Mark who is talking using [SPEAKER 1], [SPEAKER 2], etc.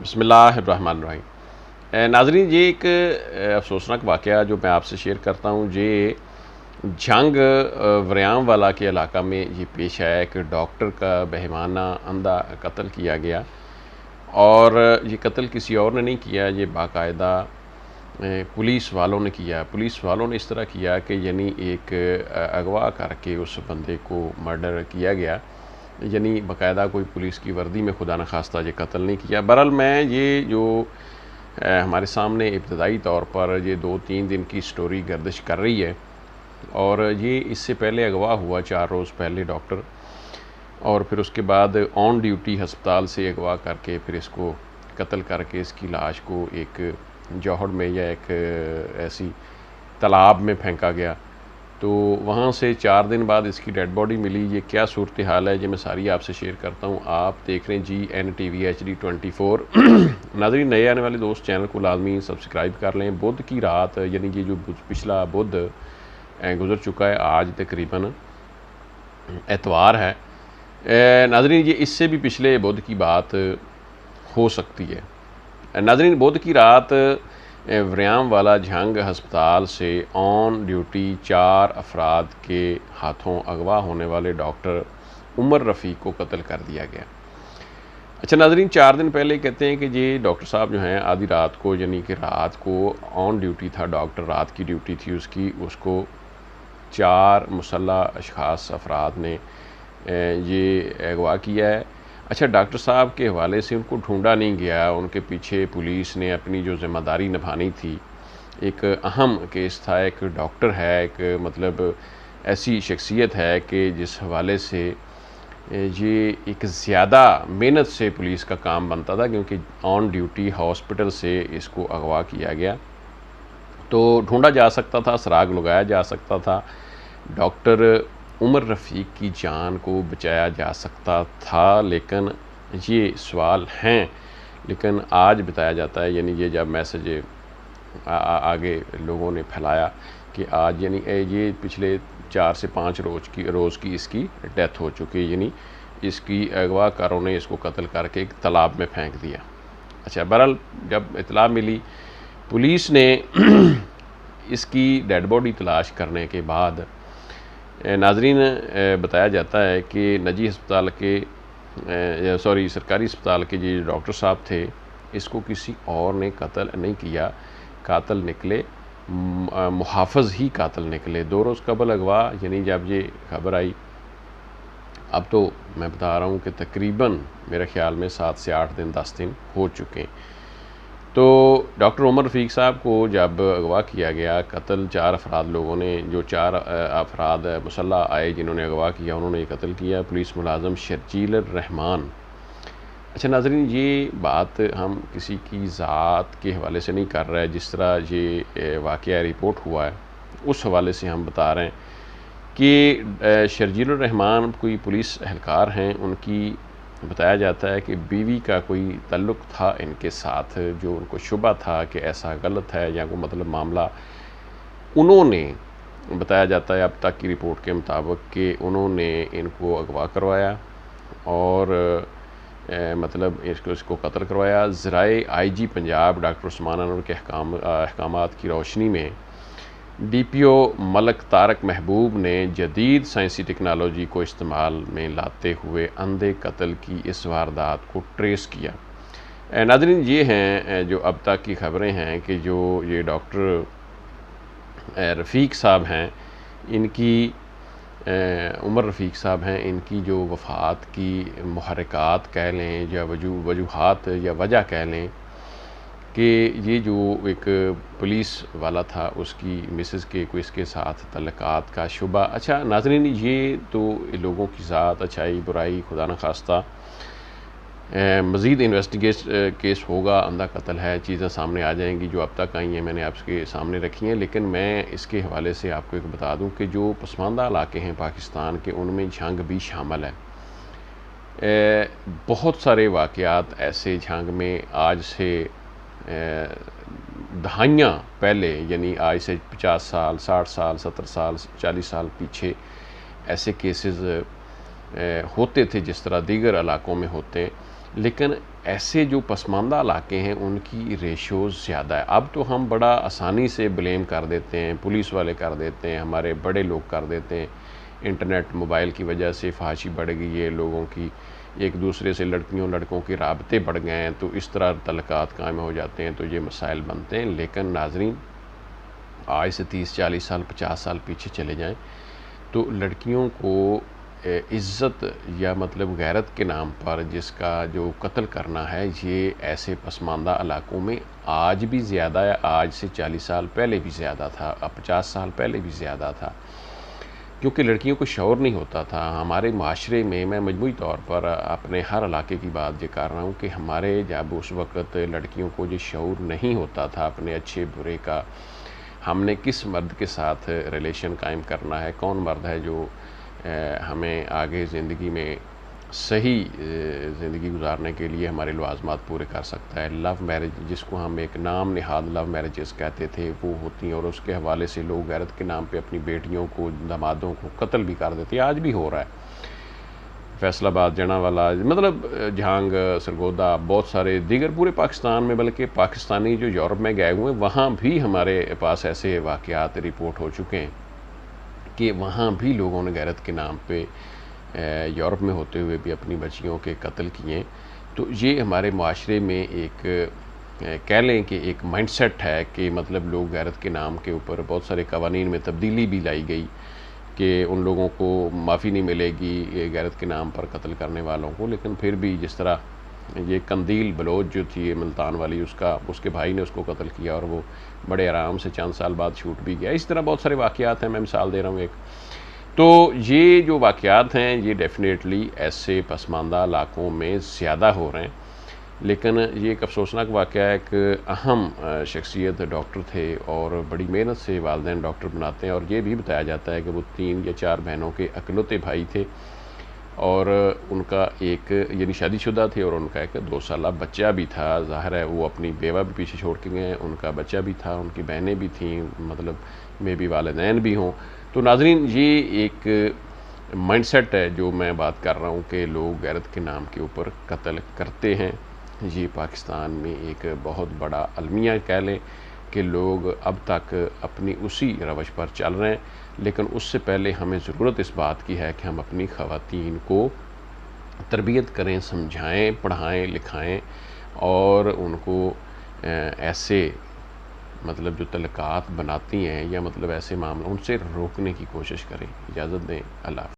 [SPEAKER 1] بسم اللہ الرحمن الرحیم۔ ناظرین، یہ ایک افسوسناک واقعہ جو میں آپ سے شیئر کرتا ہوں، یہ جھنگ وریام والا کے علاقہ میں یہ پیش آیا کہ ڈاکٹر کا بہیمانہ اندھا قتل کیا گیا، اور یہ قتل کسی اور نے نہیں کیا، یہ باقاعدہ پولیس والوں نے کیا۔ پولیس والوں نے اس طرح کیا کہ یعنی ایک اغوا کر کے اس بندے کو مرڈر کیا گیا، یعنی باقاعدہ کوئی پولیس کی وردی میں خدا نخواستہ یہ قتل نہیں کیا۔ بہرحال میں یہ جو ہمارے سامنے ابتدائی طور پر یہ 2-3 دن کی سٹوری گردش کر رہی ہے، اور یہ اس سے پہلے اغوا ہوا 4 روز پہلے ڈاکٹر، اور پھر اس کے بعد آن ڈیوٹی ہسپتال سے اغوا کر کے پھر اس کو قتل کر کے اس کی لاش کو ایک جوہڑ میں یا ایک ایسی تالاب میں پھینکا گیا۔ تو وہاں سے 4 دن بعد اس کی ڈیڈ باڈی ملی۔ یہ کیا صورتحال ہے یہ میں ساری آپ سے شیئر کرتا ہوں۔ آپ دیکھ رہے ہیں GNTV HD 24۔ ناظرین، نئے آنے والے دوست چینل کو لازمی سبسکرائب کر لیں۔ بدھ کی رات، یعنی یہ جو پچھلا بدھ گزر چکا ہے، آج تقریباً اتوار ہے۔ ناظرین، یہ اس سے بھی پچھلے بدھ کی بات ہو سکتی ہے۔ ناظرین، بدھ کی رات وریام والا جھنگ ہسپتال سے آن ڈیوٹی 4 افراد کے ہاتھوں اغوا ہونے والے ڈاکٹر عمر رفیق کو قتل کر دیا گیا۔ اچھا ناظرین، 4 دن پہلے کہتے ہیں کہ یہ ڈاکٹر صاحب جو ہیں آدھی رات کو، یعنی کہ رات کو آن ڈیوٹی تھا ڈاکٹر، رات کی ڈیوٹی تھی اس کو 4 مسلح اشخاص افراد نے یہ اغوا کیا ہے۔ اچھا، ڈاکٹر صاحب کے حوالے سے ان کو ڈھونڈا نہیں گیا، ان کے پیچھے پولیس نے اپنی جو ذمہ داری نبھانی تھی، ایک اہم کیس تھا، ایک ڈاکٹر ہے، ایک مطلب ایسی شخصیت ہے کہ جس حوالے سے یہ ایک زیادہ محنت سے پولیس کا کام بنتا تھا، کیونکہ آن ڈیوٹی ہاسپٹل سے اس کو اغوا کیا گیا تو ڈھونڈا جا سکتا تھا، سراغ لگایا جا سکتا تھا، ڈاکٹر عمر رفیق کی جان کو بچایا جا سکتا تھا۔ لیکن یہ سوال ہیں، لیکن آج بتایا جاتا ہے، یعنی یہ جب میسج آگے لوگوں نے پھیلایا کہ آج یعنی یہ پچھلے 4 سے 5 روز کی اس کی ڈیتھ ہو چکی، یعنی اس کی اغوا کاروں نے اس کو قتل کر کے ایک تالاب میں پھینک دیا۔ اچھا، بہرحال جب اطلاع ملی، پولیس نے اس کی ڈیڈ باڈی تلاش کرنے کے بعد، ناظرین بتایا جاتا ہے کہ نجی ہسپتال کے سرکاری ہسپتال کے جو ڈاکٹر صاحب تھے، اس کو کسی اور نے قتل نہیں کیا، قاتل نکلے محافظ ہی قاتل نکلے۔ 2 روز قبل اغوا، یعنی جب یہ خبر آئی، اب تو میں بتا رہا ہوں کہ تقریباً میرے خیال میں 7 سے 8 دن 10 دن ہو چکے ہیں۔ تو ڈاکٹر عمر رفیق صاحب کو جب اغوا کیا گیا، قتل 4 افراد لوگوں نے، جو 4 افراد مسلح آئے جنہوں نے اغوا کیا، انہوں نے یہ قتل کیا، پولیس ملازم شرجیل الرحمان۔ اچھا ناظرین، یہ بات ہم کسی کی ذات کے حوالے سے نہیں کر رہے، جس طرح یہ واقعہ رپورٹ ہوا ہے اس حوالے سے ہم بتا رہے ہیں کہ شرجیل الرحمان کوئی پولیس اہلکار ہیں، ان کی بتایا جاتا ہے کہ بیوی کا کوئی تعلق تھا ان کے ساتھ، جو ان کو شبہ تھا کہ ایسا غلط ہے یا کوئی مطلب معاملہ، انہوں نے بتایا جاتا ہے اب تک کی رپورٹ کے مطابق کہ انہوں نے ان کو اغوا کروایا اور مطلب اس کو قتل کروایا۔ ذرائع IG پنجاب ڈاکٹر عثمان انور کے احکامات کی روشنی میں DPO ملک طارق محبوب نے جدید سائنسی ٹیکنالوجی کو استعمال میں لاتے ہوئے اندھے قتل کی اس واردات کو ٹریس کیا۔ ناظرین، یہ ہیں جو اب تک کی خبریں ہیں کہ جو یہ ڈاکٹر رفیق صاحب ہیں، ان کی عمر رفیق صاحب ہیں، ان کی جو وفات کی محرکات کہہ لیں یا وجوہات یا وجہ کہہ لیں کہ یہ جو ایک پولیس والا تھا، اس کی مسز کے کوئی اس کے ساتھ تعلقات کا شبہ۔ اچھا ناظرین، یہ تو لوگوں کی ذات، اچھائی برائی، خدا نخواستہ مزید کیس ہوگا، اندھا قتل ہے، چیزیں سامنے آ جائیں گی جو اب تک آئی ہیں، میں نے آپ کے سامنے رکھی ہیں، لیکن میں اس کے حوالے سے آپ کو ایک بتا دوں کہ جو پسماندہ علاقے ہیں پاکستان کے، ان میں جھنگ بھی شامل ہے۔ بہت سارے واقعات ایسے جھنگ میں آج سے دہائیاں پہلے، یعنی آج سے 50 سال، 60 سال، 70 سال، 40 سال پیچھے ایسے کیسز ہوتے تھے جس طرح دیگر علاقوں میں ہوتے ہیں، لیکن ایسے جو پسماندہ علاقے ہیں ان کی ریشوز زیادہ ہے. اب تو ہم بڑا آسانی سے بلیم کر دیتے ہیں, پولیس والے کر دیتے ہیں, ہمارے بڑے لوگ کر دیتے ہیں. انٹرنیٹ موبائل کی وجہ سے فحاشی بڑھ گئی ہے, لوگوں کی ایک دوسرے سے لڑکیوں لڑکوں کے رابطے بڑھ گئے ہیں, تو اس طرح تعلقات قائم ہو جاتے ہیں, تو یہ مسائل بنتے ہیں. لیکن ناظرین, آج سے 30-40 سال 50 سال پیچھے چلے جائیں تو لڑکیوں کو عزت یا مطلب غیرت کے نام پر جس کا جو قتل کرنا ہے, یہ ایسے پسماندہ علاقوں میں آج بھی زیادہ ہے. آج سے 40 سال پہلے بھی زیادہ تھا, 50 سال پہلے بھی زیادہ تھا, کیونکہ لڑکیوں کو شعور نہیں ہوتا تھا. ہمارے معاشرے میں مجموعی طور پر اپنے ہر علاقے کی بات یہ کر رہا ہوں کہ ہمارے جب اس وقت لڑکیوں کو یہ شعور نہیں ہوتا تھا اپنے اچھے برے کا, ہم نے کس مرد کے ساتھ ریلیشن قائم کرنا ہے, کون مرد ہے جو ہمیں آگے زندگی میں صحیح زندگی گزارنے کے لیے ہمارے لوازمات پورے کر سکتا ہے. لو میرج, جس کو ہم ایک نام نہاد لو میرجز کہتے تھے, وہ ہوتی ہیں, اور اس کے حوالے سے لوگ غیرت کے نام پہ اپنی بیٹیوں کو, دامادوں کو قتل بھی کر دیتے ہیں. آج بھی ہو رہا ہے. فیصل آباد, جناوالا, مطلب جھانگ, سرگودا, بہت سارے دیگر پورے پاکستان میں, بلکہ پاکستانی جو یورپ میں گئے ہوئے ہیں وہاں بھی ہمارے پاس ایسے واقعات رپورٹ ہو چکے ہیں کہ وہاں بھی لوگوں نے غیرت کے نام پہ یورپ میں ہوتے ہوئے بھی اپنی بچیوں کے قتل کیے. تو یہ ہمارے معاشرے میں ایک کہہ لیں کہ ایک مائنڈ سیٹ ہے کہ مطلب لوگ غیرت کے نام کے اوپر, بہت سارے قوانین میں تبدیلی بھی لائی گئی کہ ان لوگوں کو معافی نہیں ملے گی غیرت کے نام پر قتل کرنے والوں کو. لیکن پھر بھی جس طرح یہ قندیل بلوچ جو تھی ملتان والی, اس کے بھائی نے اس کو قتل کیا اور وہ بڑے آرام سے چند سال بعد چھوٹ بھی گیا. اس طرح بہت سارے واقعات ہیں, میں مثال دے رہا ہوں ایک. تو یہ جو واقعات ہیں یہ ڈیفینیٹلی ایسے پسماندہ علاقوں میں زیادہ ہو رہے ہیں. لیکن یہ ایک افسوسناک واقعہ ہے. ایک اہم شخصیت ڈاکٹر تھے اور بڑی محنت سے والدین ڈاکٹر بناتے ہیں, اور یہ بھی بتایا جاتا ہے کہ وہ 3 یا 4 بہنوں کے اکلوتے بھائی تھے, اور ان کا ایک یعنی شادی شدہ تھے, اور ان کا ایک 2 سالہ بچہ بھی تھا. ظاہر ہے وہ اپنی بیوہ بھی پیچھے چھوڑ کے گئے, ان کا بچہ بھی تھا, ان کی بہنیں بھی تھیں, مطلب میں بھی والدین بھی ہوں. تو ناظرین, یہ ایک مائنڈ سیٹ ہے جو میں بات کر رہا ہوں کہ لوگ غیرت کے نام کے اوپر قتل کرتے ہیں. یہ پاکستان میں ایک بہت بڑا المیہ کہہ لیں کہ لوگ اب تک اپنی اسی روش پر چل رہے ہیں. لیکن اس سے پہلے ہمیں ضرورت اس بات کی ہے کہ ہم اپنی خواتین کو تربیت کریں, سمجھائیں, پڑھائیں, لکھائیں, اور ان کو ایسے مطلب جو تعلقات بناتی ہیں یا مطلب ایسے معاملہ ان سے روکنے کی کوشش کریں. اجازت دیں. اللہ حافظ.